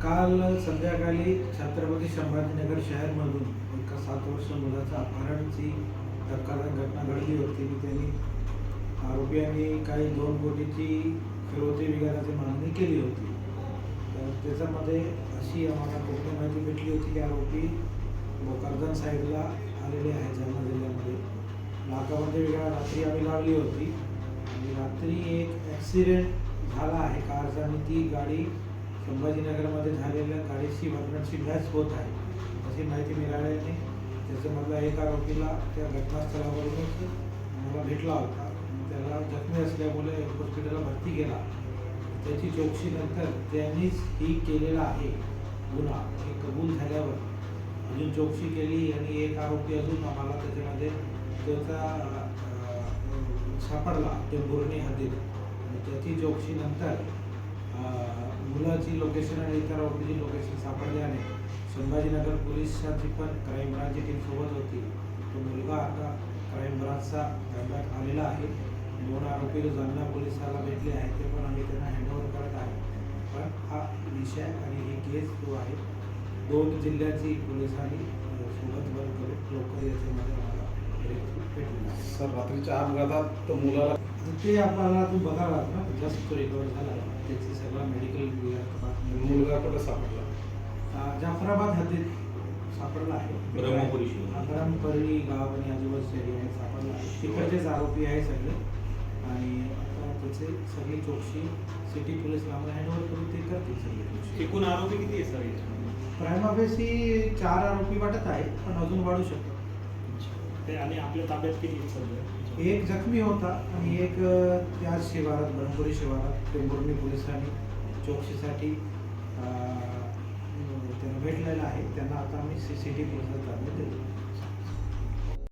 काल संध्याकाळी छत्रपती संभाजीनगर शहरमधून एका 7 वर्ष मुलाचा अपहरणची धक्कादायक घटना घडली होती की त्यांनी आरोपींनी काही 2 कोटीची फिरौती वगैरेची मागणी केली होती. तर त्याच्यामध्ये अशी आम्हाला पूर्ण माहिती भेटली होती की आरोपी भोकरदन साईडला आलेले आहेत जालना जिल्ह्यामध्ये. नाकामध्ये वगैरे रात्री आम्ही लावली होती आणि रात्री एक ॲक्सिडेंट झाला आहे कारचा आणि ती गाडी संभाजीनगरमध्ये झालेल्या गाडीची वरणाची मॅच होत आहे अशी माहिती मिळाल्याने त्याच्यामधला एक आरोपीला त्या घटनास्थळावरूनच मला भेटला होता. त्याला जखमी असल्यामुळे हॉस्पिटलला भरती केला. त्याची चौकशीनंतर त्यांनीच ही केलेला आहे गुन्हा हे कबूल झाल्यावर अजून चौकशी केली आणि एक आरोपी अजून आम्हाला त्याच्यामध्ये त्याचा सापडला टेंभुर्णी हद्दीत आणि त्याची चौकशीनंतर मुलाची लोकेशन आणि इतर आरोपीची लोकेशन सापडल्याने संभाजीनगर पोलिसांची पण क्राईम ब्रांचची टीम सोबत होती. तो मुलगा आता क्राईम ब्रांचचा ताब्यात आलेला आहे. 2 आरोपी जालना पोलिसाला भेटले आहेत ते पण आम्ही त्यांना हँडओव्हर करत आहे. पण हा विषय आणि ही केस जो आहे 2 जिल्ह्याची पोलिसांनी सोबत वर्क करून लवकर याच्यामध्ये आम्हाला भेटलेला आहे. सर, रात्रीच्या अपघातात तो मुलाला ते आपल्याला तू बघावा ना जस्ट तो रिकवर झाला त्याची सगळा मेडिकल मुलगा कुठे सापडला? जाफराबाद हद्दीत सापडला आहे. ब्रह्मपुरी गाव आणि आजूबाजूच्या एरियात सापडला आहे. तिकडचेच आरोपी आहे सगळे आणि आता त्याचे सगळी चौकशी सिटी पोलीसला आम्हाला हँडओव्हर करून ते करतील सगळी चौकशी. एकूण आरोपी किती आहे सर? प्रायमा फेसी 4 आरोपी वाटत आहे पण अजून वाढू शकतो. ते आणि आपल्या ताब्यात किती आहेत सध्या? एक जखमी होता आणि एक त्याच शिवारात ब्रह्मपुरी शिवारात टेंभुर्णी पोलिसांनी चौकशीसाठी त्यांना भेटलेला आहे. त्यांना आता आम्ही CCTV पोलिसात ताब्यात देतो.